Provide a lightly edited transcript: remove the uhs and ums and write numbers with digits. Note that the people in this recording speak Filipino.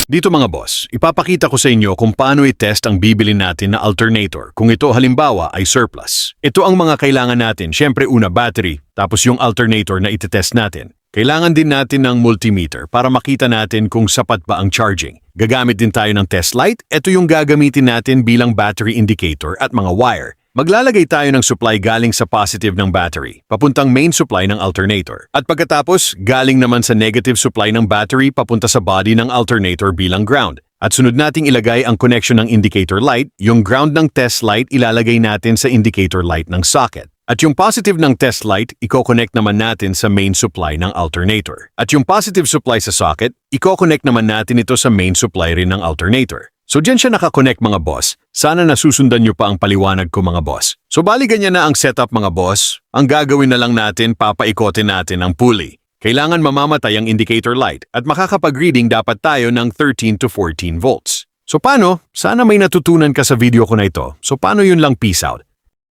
Dito mga boss, ipapakita ko sa inyo kung paano i-test ang bibili natin na alternator kung ito halimbawa ay surplus. Ito ang mga kailangan natin, syempre una battery, tapos yung alternator na itetest natin. Kailangan din natin ng multimeter para makita natin kung sapat ba ang charging. Gagamit din tayo ng test light, ito yung gagamitin natin bilang battery indicator at mga wire. Maglalagay tayo ng supply galing sa positive ng battery, papuntang main supply ng alternator. At pagkatapos, galing naman sa negative supply ng battery papunta sa body ng alternator bilang ground. At sunod nating ilagay ang connection ng indicator light, yung ground ng test light ilalagay natin sa indicator light ng socket. At yung positive ng test light, i-connect naman natin sa main supply ng alternator. At yung positive supply sa socket, i-connect naman natin ito sa main supply rin ng alternator. So dyan siya nakakonect mga boss. Sana nasusundan nyo pa ang paliwanag ko mga boss. So bali ganyan na ang setup mga boss. Ang gagawin na lang natin, papaikotin natin ang pulley. Kailangan mamamatay ang indicator light at makakapag-reading dapat tayo ng 13 to 14 volts. So paano? Sana may natutunan ka sa video ko na ito. So paano yun lang, peace out.